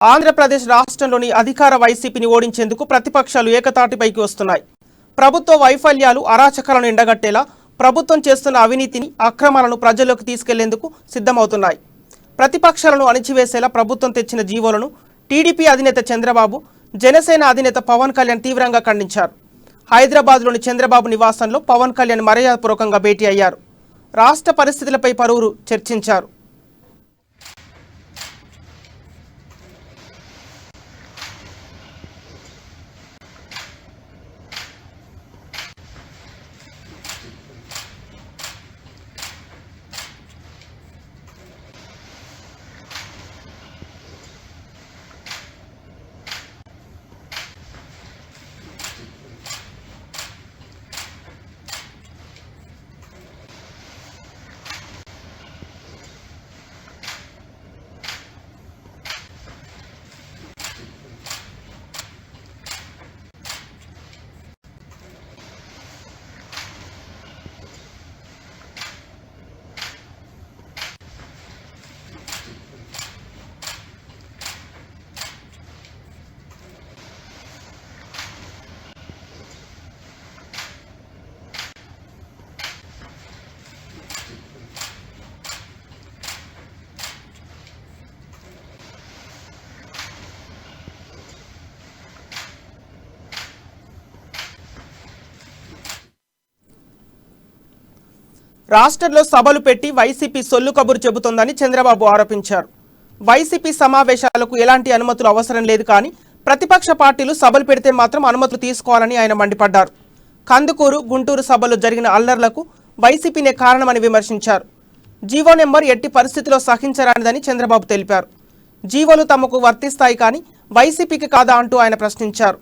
ఆంధ్రప్రదేశ్ రాష్ట్రంలోని అధికార వైసీపీని ఓడించేందుకు ప్రతిపక్షాలు ఏకతాటిపైకి వస్తున్నాయి. ప్రభుత్వ వైఫల్యాలు, అరాచకాలను ఎండగట్టేలా ప్రభుత్వం చేస్తున్న అవినీతిని, అక్రమాలను ప్రజల్లోకి తీసుకెళ్లేందుకు సిద్ధమవుతున్నాయి. ప్రతిపక్షాలను అణిచివేసేలా ప్రభుత్వం తెచ్చిన జీవోలను టీడీపీ అధినేత చంద్రబాబు, జనసేన అధినేత పవన్ కళ్యాణ్ తీవ్రంగా ఖండించారు. హైదరాబాద్లోని చంద్రబాబు నివాసంలో పవన్ కళ్యాణ్ మర్యాదపూర్వకంగా భేటీ అయ్యారు. రాష్ట్ర పరిస్థితులపై పలువురు చర్చించారు. రాష్ట్రంలో సభలు పెట్టి వైసీపీ సొల్లు కబురు చెబుతోందని చంద్రబాబు ఆరోపించారు. వైసీపీ సమావేశాలకు ఎలాంటి అనుమతులు అవసరం లేదు, కానీ ప్రతిపక్ష పార్టీలు సభలు పెడితే మాత్రం అనుమతులు తీసుకోవాలని ఆయన మండిపడ్డారు. కందుకూరు, గుంటూరు సభలో జరిగిన అల్లర్లకు వైసీపీనే కారణమని విమర్శించారు. జీవో నెంబర్ ఎట్టి పరిస్థితిలో సహించరానిదని చంద్రబాబు తెలిపారు. జీవోలు తమకు వర్తిస్తాయి, కానీ వైసీపీకి కాదా అంటూ ఆయన ప్రశ్నించారు.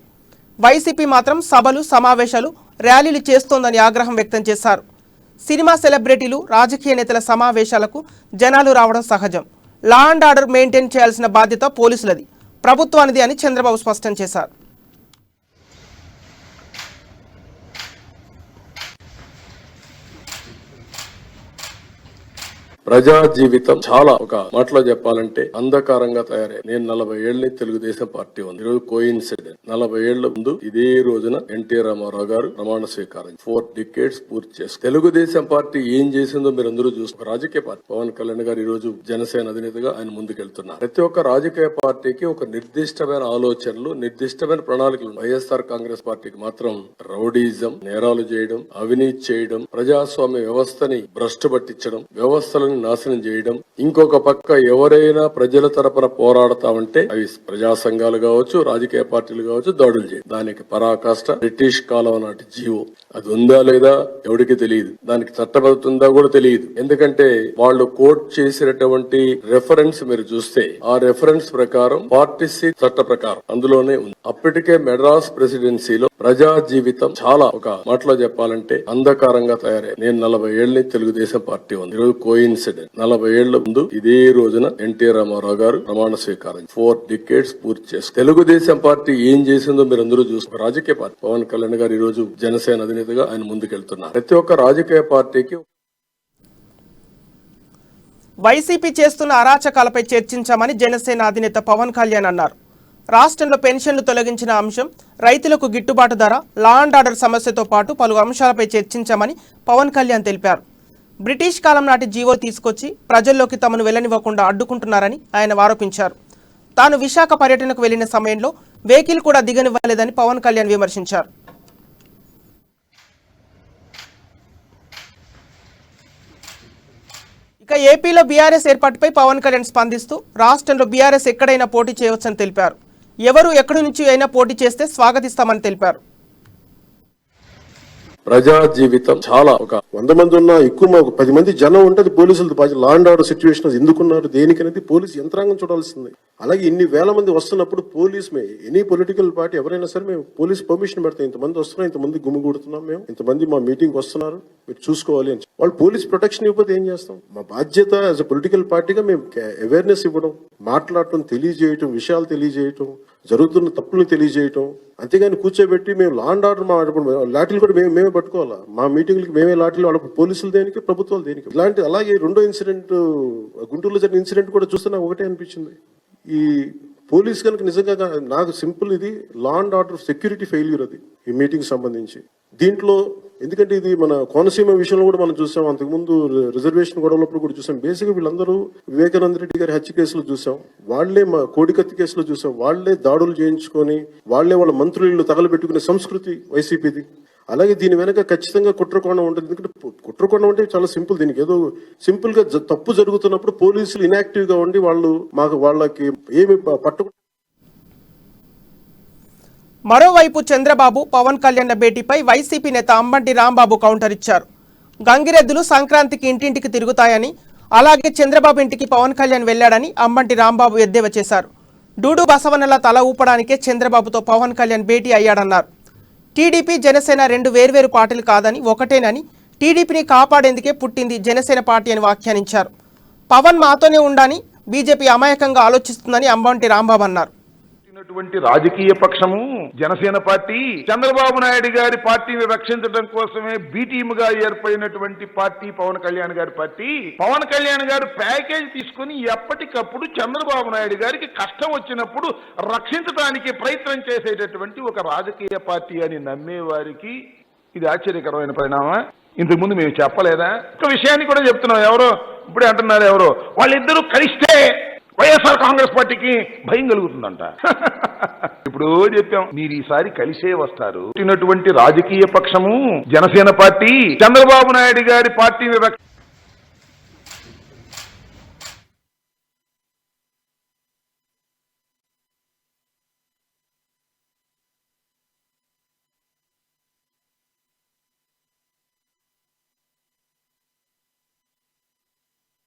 వైసీపీ మాత్రం సభలు, సమావేశాలు, ర్యాలీలు చేస్తోందని ఆగ్రహం వ్యక్తం చేశారు. సినిమా సెలబ్రిటీలు, రాజకీయ నేతల సమావేశాలకు జనాలు రావడం సహజం. లా అండ్ ఆర్డర్ మెయింటైన్ చేయాల్సిన బాధ్యత పోలీసులది, ప్రభుత్వానిది అని చంద్రబాబు స్పష్టం చేశారు. ప్రజా జీవితం చాలా ఒక మాటలో చెప్పాలంటే అంధకారంగా తయారై. నేను 40 ఏళ్ళని తెలుగుదేశం పార్టీ ఉంది. ఈరోజు కోయిన్సిడెంట్ 40 ఏళ్ల ముందు ఇదే రోజున ఎన్టీ రామారావు గారు ప్రమాణ స్వీకారం 4 decades పూర్తి చేసి తెలుగుదేశం పార్టీ ఏం చేసిందో మీరు అందరూ చూస్తారు. రాజకీయ పార్టీ పవన్ కళ్యాణ్ గారు ఈ రోజు జనసేన అధినేతగా ఆయన ముందుకెళ్తున్నారు. ప్రతి ఒక్క రాజకీయ పార్టీకి ఒక నిర్దిష్టమైన ఆలోచనలు, నిర్దిష్టమైన ప్రణాళికలు. వైఎస్ఆర్ కాంగ్రెస్ పార్టీకి మాత్రం రౌడీజం, నేరాలు చేయడం, అవినీతి చేయడం, ప్రజాస్వామ్య వ్యవస్థని భ్రష్టు పట్టించడం, వ్యవస్థలను నాశనం చేయడం. ఇంకొక పక్క ఎవరైనా ప్రజల తరపున పోరాడతామంటే అవి ప్రజా సంఘాలు కావచ్చు, రాజకీయ పార్టీలు కావచ్చు, దాడులు చేయడం. దానికి పరాకాష్ట బ్రిటిష్ కాలం నాటి జీవో. అది ఉందా లేదా ఎవరికి తెలియదు, దానికి చట్టబద్ధత ఉందా కూడా తెలియదు. ఎందుకంటే వాళ్ళు కోట్ చేసినటువంటి రెఫరెన్స్ మీరు చూస్తే ఆ రెఫరెన్స్ ప్రకారం 46 చట్ట ప్రకారం అందులోనే ఉంది. అప్పటికే మెడ్రాస్ ప్రెసిడెన్సీలో ప్రజా జీవితం చాలా ఒక మాటలో చెప్పాలంటే అంధకారంగా తయారై. నేను 40 ఏళ్ళని తెలుగుదేశం పార్టీ ఉంది. ఈరోజు కోయిన్సిడెంట్ 40 ఏళ్ల ముందు ఇదే రోజున ఎన్టీ రామారావు గారు ప్రమాణ స్వీకారం 4 decades పూర్తి చేసి తెలుగుదేశం పార్టీ ఏం చేసిందో మీరు అందరూ చూస్తారు. రాజకీయ పార్టీ పవన్ కళ్యాణ్ గారు ఈ రోజు జనసేన అధినేతగా ఆయన ముందుకెళ్తున్నారు. ప్రతి ఒక్క రాజకీయ పార్టీకి వైసీపీ చేస్తున్న అరాచకాలపై చర్చించామని జనసేన అధినేత పవన్ కళ్యాణ్ అన్నారు. రాష్ట్రంలో పెన్షన్లు తొలగించిన అంశం, రైతులకు గిట్టుబాటు ధర, లా అండ్ ఆర్డర్ సమస్యతో పాటు పలు అంశాలపై చర్చించామని పవన్ కళ్యాణ్ తెలిపారు. బ్రిటిష్ కాలం నాటి జీవో తీసుకొచ్చి ప్రజల్లోకి తమను వెళ్లనివ్వకుండా అడ్డుకుంటున్నారని ఆయన ఆరోపించారు. తాను విశాఖ పర్యటనకు వెళ్లిన సమయంలో వెహికల్ కూడా దిగనివ్వలేదని పవన్ కళ్యాణ్ విమర్శించారు. ఇక ఏపీలో బీఆర్ఎస్ ఏర్పాటుపై పవన్ కళ్యాణ్ స్పందిస్తూ రాష్ట్రంలో బీఆర్ఎస్ ఎక్కడైనా పోటీ చేయవచ్చని తెలిపారు. ఎవరు ఎక్కడి నుంచి అయినా పోటీ చేస్తే స్వాగతిస్తామని తెలిపారు. ప్రజా జీవితం చాలా ఒక 100 మంది ఉన్నా ఎక్కువ 10 మంది జనం ఉంటది. పోలీసులతో బాధ్యత. లా అండ్ ఆర్డర్ సిచ్యువేషన్ ఎందుకున్నారు, దేనికనేది పోలీసు యంత్రాంగం చూడాల్సింది. అలాగే ఇన్ని వేల మంది వస్తున్నప్పుడు పోలీస్ ఎనీ పొలిటికల్ పార్టీ ఎవరైనా సరే మేము పోలీస్ పర్మిషన్ పెడతాం. ఇంతమంది వస్తున్నాం, ఇంతమంది గుమిగూడుతున్నాం, మేము ఇంతమంది మా మీటింగ్ వస్తున్నారు, మీరు చూసుకోవాలి అని. వాళ్ళు పోలీస్ ప్రొటెక్షన్ ఇవ్వకపోతే ఏం చేస్తాం? మా బాధ్యత యాజ్ అ పొలిటికల్ పార్టీగా మేము అవేర్నెస్ ఇవ్వడం, మాట్లాడటం, తెలియజేయటం, విషయాలు తెలియజేయటం, జరుగుతున్న తప్పులు తెలియజేయటం. అంతేగాని కూర్చోబెట్టి మేము లా అండ్ ఆర్డర్ లాఠీలు కూడా మేమే పట్టుకోవాలా? మా మీటింగ్లకి మేమే లాఠీలు, వాళ్ళ పోలీసులు దేనికి, ప్రభుత్వాలు దేనికి? ఇలాంటి అలాగే రెండో ఇన్సిడెంట్ గుంటూరులో జరిగిన ఇన్సిడెంట్ కూడా చూస్తే నాకు ఒకటే అనిపించింది. ఈ పోలీస్ కనుక నిజంగా నాకు సింపుల్ ఇది లా అండ్ ఆర్డర్ సెక్యూరిటీ ఫెయిల్యూర్ అది ఈ మీటింగ్ సంబంధించి దీంట్లో. ఎందుకంటే ఇది మన కోనసీమ విషయంలో కూడా మనం చూసాం, అంతకుముందు రిజర్వేషన్ గొడవలప్పుడు కూడా చూసాం. బేసిక్గా వీళ్ళందరూ వివేకానంద రెడ్డి గారి హత్య కేసులో చూసాం, వాళ్లే మా కోడికత్తి కేసులో చూసాం, వాళ్లే దాడులు చేయించుకొని వాళ్లే వాళ్ళ మంత్రులు తగలబెట్టుకునే సంస్కృతి వైసీపీది. అలాగే దీని వెనక ఖచ్చితంగా కుట్రకోణం ఉంటుంది. ఎందుకంటే కుట్రకోణం అంటే చాలా సింపుల్, దీనికి ఏదో సింపుల్ గా తప్పు జరుగుతున్నప్పుడు పోలీసులు ఇన్యాక్టివ్ గా ఉండి వాళ్ళకి ఏమి పట్టుకు. మరోవైపు చంద్రబాబు పవన్ కళ్యాణ్ భేటీపై వైసీపీ నేత అంబంటి రాంబాబు కౌంటర్ ఇచ్చారు. గంగిరెద్దులు సంక్రాంతికి ఇంటింటికి తిరుగుతాయని, అలాగే చంద్రబాబు ఇంటికి పవన్ కళ్యాణ్ వెళ్లాడని అంబంటి రాంబాబు ఎద్దేవా చేశారు. డూడు బసవన్నల తల ఊపడానికే చంద్రబాబుతో పవన్ కళ్యాణ్ భేటీ అయ్యాడన్నారు. టీడీపీ జనసేన రెండు వేర్వేరు పార్టీలు కాదని ఒకటేనని, టీడీపీని కాపాడేందుకే పుట్టింది జనసేన పార్టీ అని వ్యాఖ్యానించారు. పవన్ మాతోనే ఉండని బీజేపీ అమాయకంగా ఆలోచిస్తుందని అంబంటి రాంబాబు అన్నారు. రాజకీయ పక్షము జనసేన పార్టీ చంద్రబాబు నాయుడు గారి పార్టీని రక్షించడం కోసమే బి టీమ్ గా ఏర్పడినటువంటి పార్టీ పవన్ కళ్యాణ్ గారి పార్టీ. పవన్ కళ్యాణ్ గారు ప్యాకేజ్ తీసుకుని ఎప్పటికప్పుడు చంద్రబాబు నాయుడు గారికి కష్టం వచ్చినప్పుడు రక్షించడానికి ప్రయత్నం చేసేటటువంటి ఒక రాజకీయ పార్టీ అని నమ్మే వారికి ఇది ఆశ్చర్యకరమైన పరిణామం. ఇంతకు ముందు మేము చెప్పలేదా? ఒక విషయాన్ని కూడా చెప్తున్నాం, ఎవరో ఇప్పుడే అంటున్నారు, ఎవరో వాళ్ళిద్దరూ కలిస్తే వైఎస్ఆర్ కాంగ్రెస్ పార్టీకి భయం కలుగుతుందంట. ఇప్పుడు చెప్పాం, మీరు ఈసారి కలిసే వస్తారు. రాజకీయ పక్షము జనసేన పార్టీ చంద్రబాబు నాయుడు గారి పార్టీని